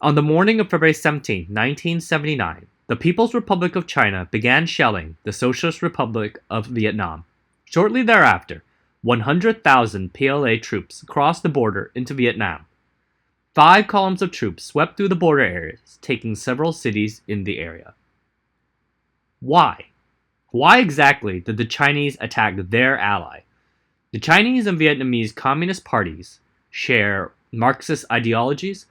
On the morning of February 17, 1979, the People's Republic of China began shelling the Socialist Republic of Vietnam. Shortly thereafter, 100,000 PLA troops crossed the border into Vietnam. 5 columns of troops swept through the border areas, taking several cities in the area. Why? Why exactly did the Chinese attack their ally? The Chinese and Vietnamese Communist parties share Marxist ideologies,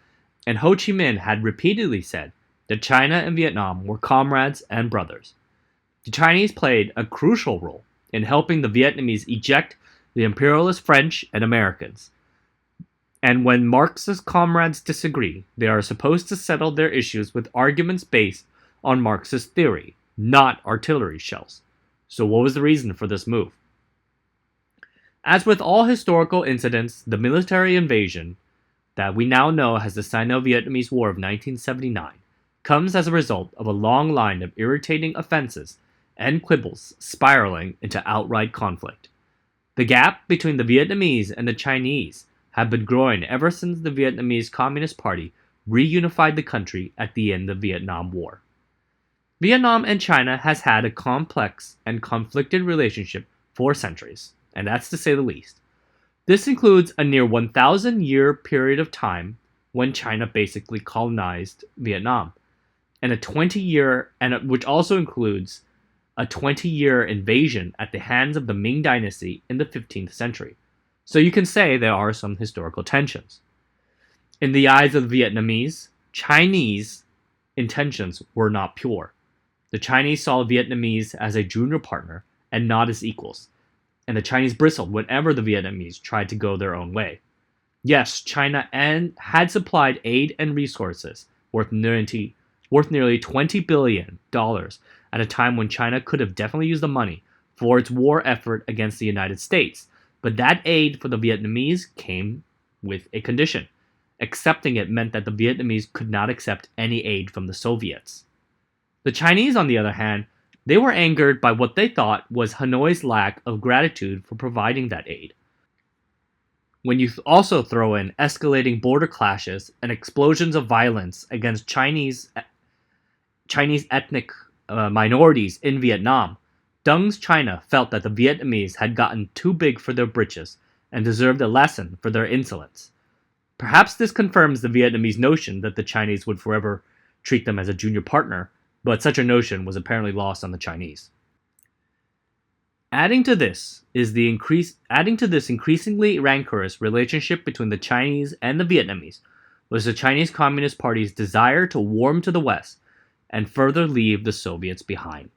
and Ho Chi Minh had repeatedly said that China and Vietnam were comrades and brothers. The Chinese played a crucial role in helping the Vietnamese eject the imperialist French and Americans. And when Marxist comrades disagree, they are supposed to settle their issues with arguments based on Marxist theory, not artillery shells. So what was the reason for this move? As with all historical incidents, the military invasion that we now know as the Sino-Vietnamese War of 1979 comes as a result of a long line of irritating offenses and quibbles spiraling into outright conflict. The gap between the Vietnamese and the Chinese had been growing ever since the Vietnamese Communist Party reunified the country at the end of the Vietnam War. Vietnam and China has had a complex and conflicted relationship for centuries, and that's to say the least. This includes a near 1,000-year period of time when China basically colonized Vietnam, and which also includes a 20-year invasion at the hands of the Ming Dynasty in the 15th century. So you can say there are some historical tensions. In the eyes of the Vietnamese, Chinese intentions were not pure. The Chinese saw Vietnamese as a junior partner and not as equals, and the Chinese bristled whenever the Vietnamese tried to go their own way. Yes, China had supplied aid and resources worth nearly $20 billion at a time when China could have definitely used the money for its war effort against the United States, but that aid for the Vietnamese came with a condition. Accepting it meant that the Vietnamese could not accept any aid from the Soviets. The Chinese, on the other hand, they were angered by what they thought was Hanoi's lack of gratitude for providing that aid. When you also throw in escalating border clashes and explosions of violence against Chinese ethnic minorities in Vietnam, Deng's China felt that the Vietnamese had gotten too big for their britches and deserved a lesson for their insolence. Perhaps this confirms the Vietnamese notion that the Chinese would forever treat them as a junior partner, but such a notion was apparently lost on the Chinese. Adding to this increasingly rancorous relationship between the Chinese and the Vietnamese was the Chinese Communist Party's desire to warm to the West and further leave the Soviets behind.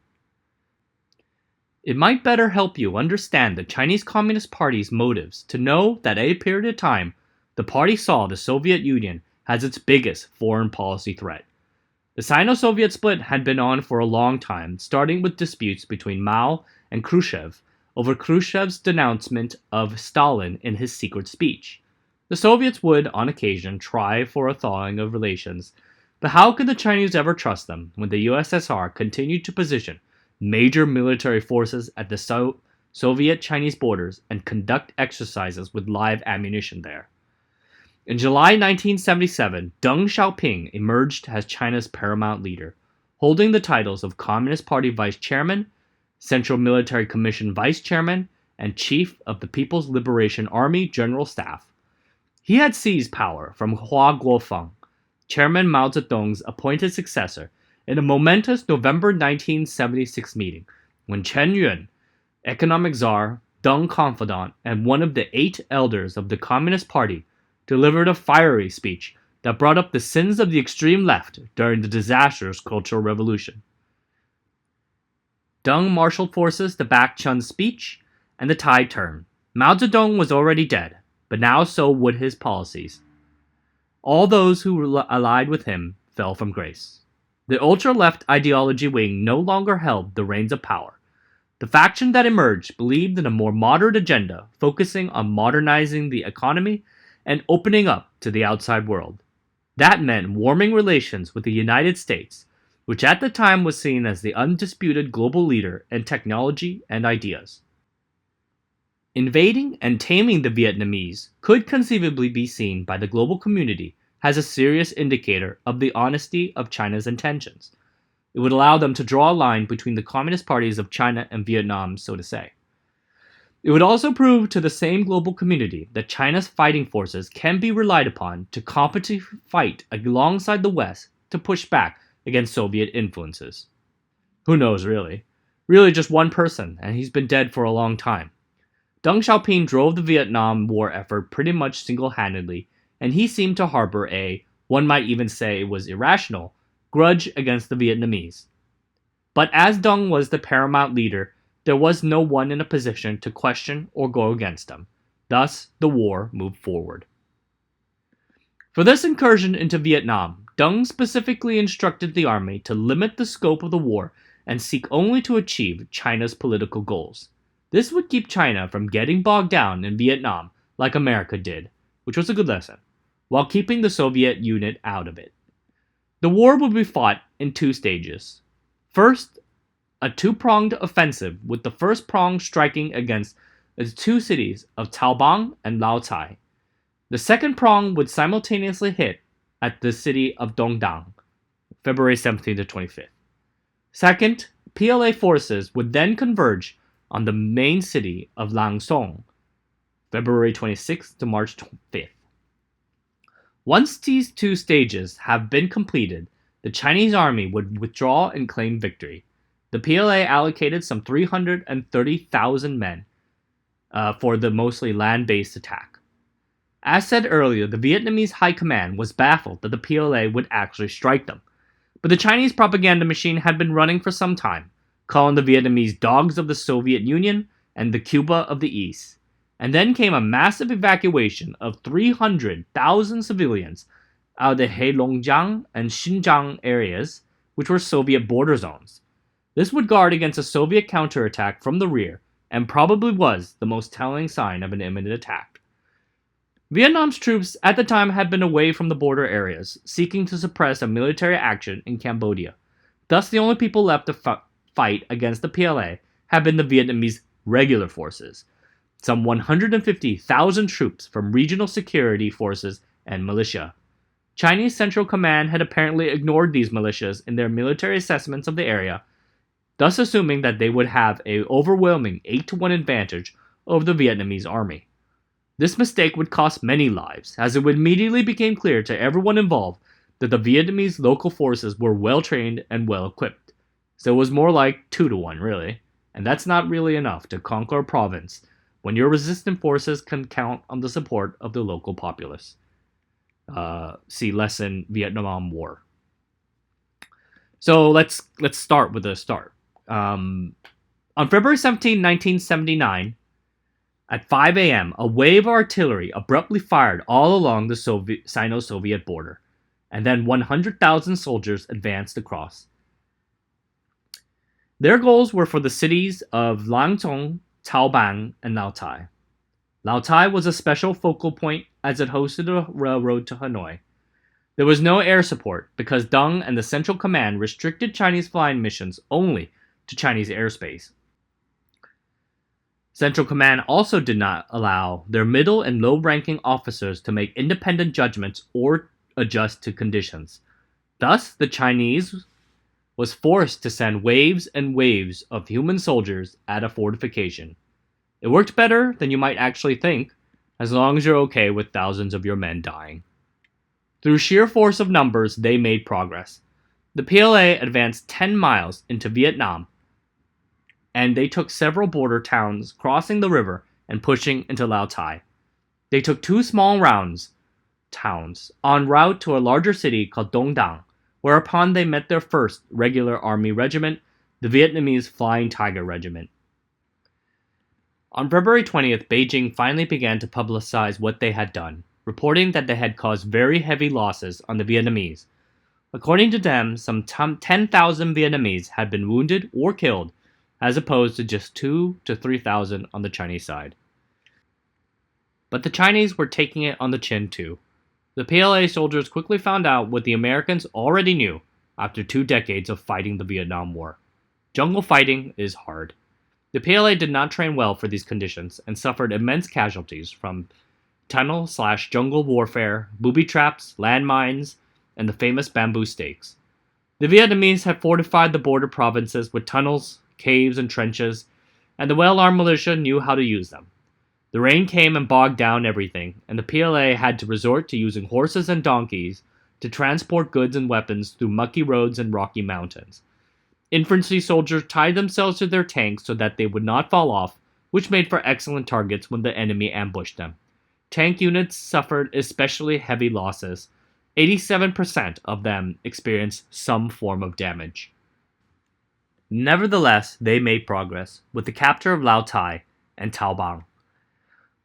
It might better help you understand the Chinese Communist Party's motives to know that at a period of time, the party saw the Soviet Union as its biggest foreign policy threat. The Sino-Soviet split had been on for a long time, starting with disputes between Mao and Khrushchev over Khrushchev's denouncement of Stalin in his secret speech. The Soviets would, on occasion, try for a thawing of relations, but how could the Chinese ever trust them when the USSR continued to position major military forces at the Soviet-Chinese borders and conduct exercises with live ammunition there? In July 1977, Deng Xiaoping emerged as China's paramount leader, holding the titles of Communist Party Vice Chairman, Central Military Commission Vice Chairman, and Chief of the People's Liberation Army General Staff. He had seized power from Hua Guofeng, Chairman Mao Zedong's appointed successor, in a momentous November 1976 meeting, when Chen Yun, economic czar, Deng confidant, and one of the 8 elders of the Communist Party, delivered a fiery speech that brought up the sins of the extreme left during the disastrous Cultural Revolution. Deng marshaled forces to back Chen's speech, and the tide turned. Mao Zedong was already dead, but now so would his policies. All those who allied with him fell from grace. The ultra-left ideology wing no longer held the reins of power. The faction that emerged believed in a more moderate agenda, focusing on modernizing the economy and opening up to the outside world. That meant warming relations with the United States, which at the time was seen as the undisputed global leader in technology and ideas. Invading and taming the Vietnamese could conceivably be seen by the global community has a serious indicator of the honesty of China's intentions. It would allow them to draw a line between the communist parties of China and Vietnam, so to say. It would also prove to the same global community that China's fighting forces can be relied upon to competently fight alongside the West to push back against Soviet influences. Who knows, really? Really just one person, and he's been dead for a long time. Deng Xiaoping drove the Vietnam War effort pretty much single-handedly, and he seemed to harbor a, one might even say it was irrational, grudge against the Vietnamese. But as Deng was the paramount leader, there was no one in a position to question or go against him. Thus, the war moved forward. For this incursion into Vietnam, Deng specifically instructed the army to limit the scope of the war and seek only to achieve China's political goals. This would keep China from getting bogged down in Vietnam like America did, which was a good lesson, while keeping the Soviet unit out of it. The war would be fought in two stages. First, a two-pronged offensive, with the first prong striking against the two cities of Cao Bang and Lao Cai. The second prong would simultaneously hit at the city of Dong Dang, February 17 to 25th. Second, PLA forces would then converge on the main city of Lang Son, February 26th to March 5th. Once these two stages have been completed, the Chinese army would withdraw and claim victory. The PLA allocated some 330,000 men for the mostly land-based attack. As said earlier, the Vietnamese High Command was baffled that the PLA would actually strike them. But the Chinese propaganda machine had been running for some time, calling the Vietnamese dogs of the Soviet Union and the Cuba of the East. And then came a massive evacuation of 300,000 civilians out of the Heilongjiang and Xinjiang areas, which were Soviet border zones. This would guard against a Soviet counterattack from the rear, and probably was the most telling sign of an imminent attack. Vietnam's troops at the time had been away from the border areas, seeking to suppress a military action in Cambodia. Thus, the only people left to fight against the PLA had been the Vietnamese regular forces, some 150,000 troops from regional security forces and militia. Chinese Central Command had apparently ignored these militias in their military assessments of the area, thus assuming that they would have an overwhelming 8-1 advantage over the Vietnamese army. This mistake would cost many lives, as it would immediately become clear to everyone involved that the Vietnamese local forces were well trained and well equipped. So it was more like 2-1, really, and that's not really enough to conquer a province when your resistant forces can count on the support of the local populace. See Lesson Vietnam War. So let's start with the start. On February 17, 1979, at 5 a.m., a wave of artillery abruptly fired all along the Sino-Soviet border, and then 100,000 soldiers advanced across. Their goals were for the cities of Lang Son, Cao Bang, and Lao Cai. Lao Cai was a special focal point as it hosted a railroad to Hanoi. There was no air support because Deng and the Central Command restricted Chinese flying missions only to Chinese airspace. Central Command also did not allow their middle and low-ranking officers to make independent judgments or adjust to conditions. Thus, the Chinese was forced to send waves and waves of human soldiers at a fortification. It worked better than you might actually think, as long as you're okay with thousands of your men dying. Through sheer force of numbers, they made progress. The PLA advanced 10 miles into Vietnam, and they took several border towns, crossing the river and pushing into Lao Cai. They took 2 small towns en route to a larger city called Dong Dang, whereupon they met their first regular army regiment, the Vietnamese Flying Tiger Regiment. On February 20th, Beijing finally began to publicize what they had done, reporting that they had caused very heavy losses on the Vietnamese. According to them, some 10,000 Vietnamese had been wounded or killed, as opposed to just 2,000 to 3,000 on the Chinese side. But the Chinese were taking it on the chin too. The PLA soldiers quickly found out what the Americans already knew after 2 decades of fighting the Vietnam War. Jungle fighting is hard. The PLA did not train well for these conditions and suffered immense casualties, from tunnel/jungle warfare, booby traps, landmines, and the famous bamboo stakes. The Vietnamese had fortified the border provinces with tunnels, caves, and trenches, and the well-armed militia knew how to use them. The rain came and bogged down everything, and the PLA had to resort to using horses and donkeys to transport goods and weapons through mucky roads and rocky mountains. Infantry soldiers tied themselves to their tanks so that they would not fall off, which made for excellent targets when the enemy ambushed them. Tank units suffered especially heavy losses. 87% of them experienced some form of damage. Nevertheless, they made progress, with the capture of Lao Tai and Cao Bang.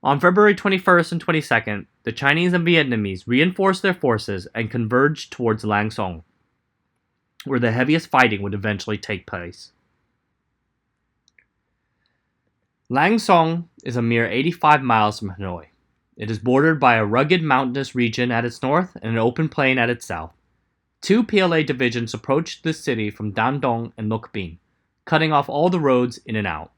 On February 21st and 22nd, the Chinese and Vietnamese reinforced their forces and converged towards Lang Son, where the heaviest fighting would eventually take place. Lang Son is a mere 85 miles from Hanoi. It is bordered by a rugged mountainous region at its north and an open plain at its south. Two PLA divisions approached this city from Dan Dong and Loc Binh, cutting off all the roads in and out.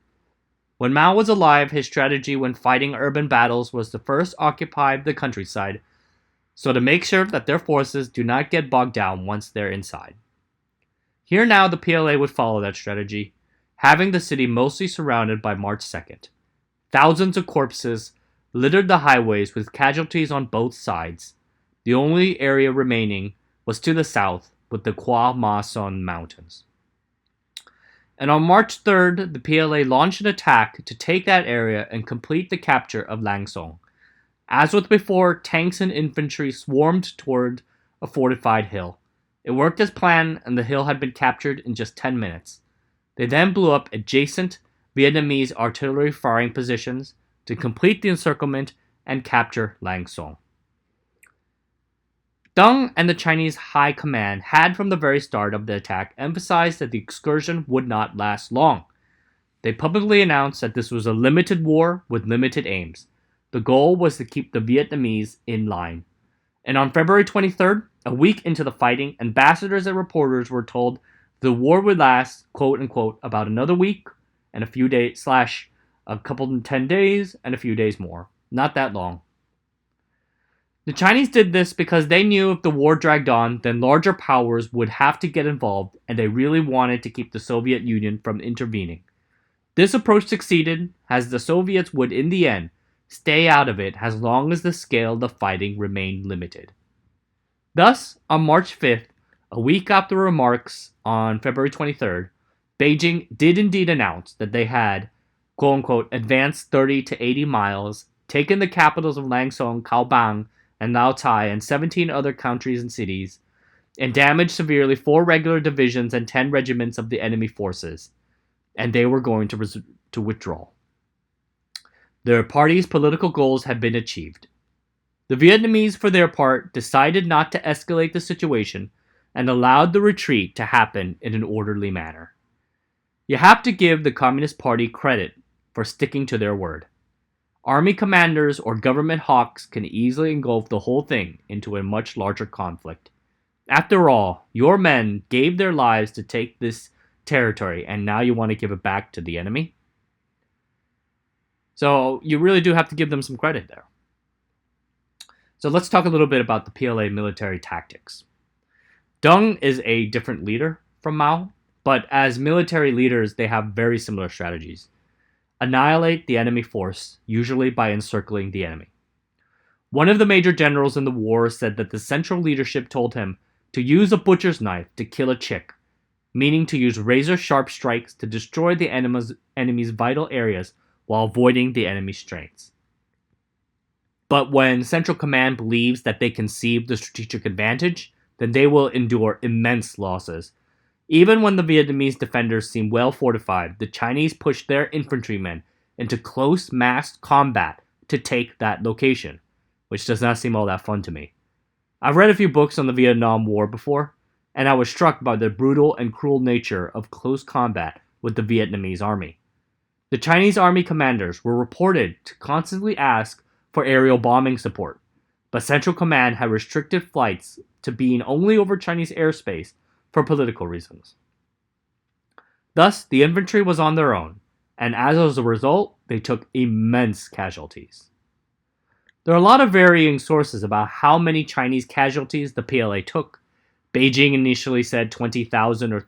When Mao was alive, his strategy when fighting urban battles was to first occupy the countryside, so to make sure that their forces do not get bogged down once they're inside. Here now the PLA would follow that strategy, having the city mostly surrounded by March 2nd. Thousands of corpses littered the highways with casualties on both sides. The only area remaining was to the south with the Qua Ma Son Mountains. And on March 3rd, the PLA launched an attack to take that area and complete the capture of Lang Son. As with before, tanks and infantry swarmed toward a fortified hill. It worked as planned, and the hill had been captured in just 10 minutes. They then blew up adjacent Vietnamese artillery firing positions to complete the encirclement and capture Lang Son. Deng and the Chinese High Command had from the very start of the attack emphasized that the excursion would not last long. They publicly announced that this was a limited war with limited aims. The goal was to keep the Vietnamese in line. And on February 23rd, a week into the fighting, ambassadors and reporters were told the war would last, quote unquote, about another week and a few days, a couple of 10 days and a few days more. Not that long. The Chinese did this because they knew if the war dragged on, then larger powers would have to get involved, and they really wanted to keep the Soviet Union from intervening. This approach succeeded, as the Soviets would, in the end, stay out of it as long as the scale of the fighting remained limited. Thus, on March 5th, a week after remarks on February 23rd, Beijing did indeed announce that they had, quote-unquote, advanced 30 to 80 miles, taken the capitals of Lang Son, Cao Bang, and Lao Tai, and 17 other countries and cities, and damaged severely 4 regular divisions and 10 regiments of the enemy forces, and they were going to withdraw. Their party's political goals had been achieved. The Vietnamese, for their part, decided not to escalate the situation and allowed the retreat to happen in an orderly manner. You have to give the Communist Party credit for sticking to their word. Army commanders or government hawks can easily engulf the whole thing into a much larger conflict. After all, your men gave their lives to take this territory, and now you want to give it back to the enemy? So you really do have to give them some credit there. So let's talk a little bit about the PLA military tactics. Deng is a different leader from Mao, but as military leaders, they have very similar strategies. Annihilate the enemy force, usually by encircling the enemy. One of the major generals in the war said that the central leadership told him to use a butcher's knife to kill a chick, meaning to use razor-sharp strikes to destroy the enemy's vital areas while avoiding the enemy's strengths. But when Central Command believes that they conceive the strategic advantage, then they will endure immense losses. Even when the Vietnamese defenders seem well fortified, the Chinese push their infantrymen into close massed combat to take that location, which does not seem all that fun to me. I've read a few books on the Vietnam War before, and I was struck by the brutal and cruel nature of close combat with the Vietnamese army. The Chinese army commanders were reported to constantly ask for aerial bombing support, but Central Command had restricted flights to being only over Chinese airspace for political reasons. Thus, the infantry was on their own, and as a result, they took immense casualties. There are a lot of varying sources about how many Chinese casualties the PLA took. Beijing initially said 20,000 or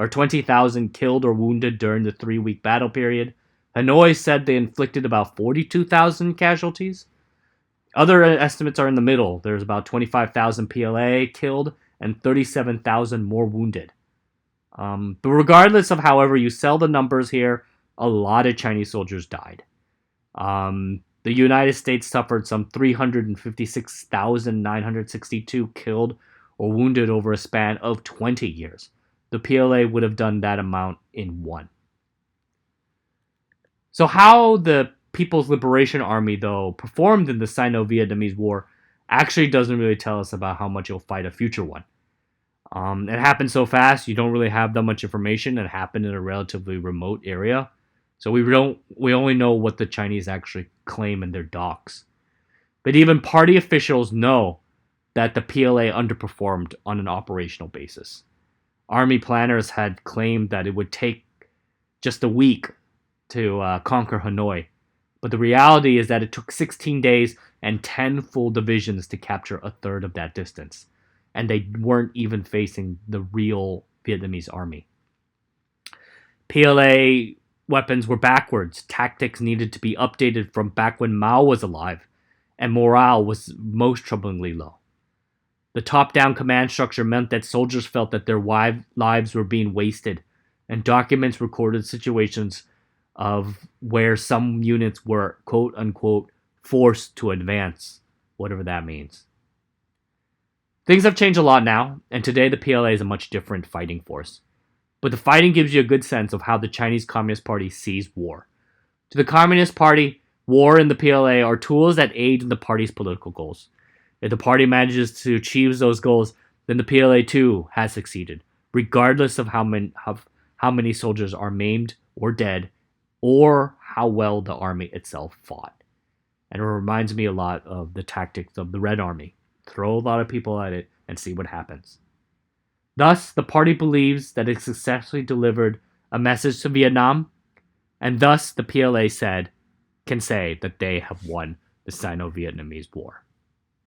20,000 killed or wounded during the 3-week battle period. Hanoi said they inflicted about 42,000 casualties. Other estimates are in the middle. There's about 25,000 PLA killed and 37,000 more wounded. But regardless of however you sell the numbers here, a lot of Chinese soldiers died. The United States suffered some 356,962 killed or wounded over a span of 20 years. The PLA would have done that amount in one. So how the People's Liberation Army, though, performed in the Sino-Vietnamese War actually doesn't really tell us about how much you'll fight a future one. It happened so fast, you don't really have that much information. It happened in a relatively remote area. So we only know what the Chinese actually claim in their docs. But even party officials know that the PLA underperformed on an operational basis. Army planners had claimed that it would take just a week to conquer Hanoi. But the reality is that it took 16 days and 10 full divisions to capture a third of that distance. And they weren't even facing the real Vietnamese army. PLA weapons were backwards. Tactics needed to be updated from back when Mao was alive, and morale was most troublingly low. The top-down command structure meant that soldiers felt that their lives were being wasted, and documents recorded situations of where some units were, quote-unquote, forced to advance, whatever that means. Things have changed a lot now, and today the PLA is a much different fighting force. But the fighting gives you a good sense of how the Chinese Communist Party sees war. To the Communist Party, war and the PLA are tools that aid in the party's political goals. If the party manages to achieve those goals, then the PLA too has succeeded, regardless of how many soldiers are maimed or dead, or how well the army itself fought. And it reminds me a lot of the tactics of the Red Army. Throw a lot of people at it and see what happens. Thus, the party believes that it successfully delivered a message to Vietnam, and thus the PLA can say that they have won the Sino-Vietnamese War.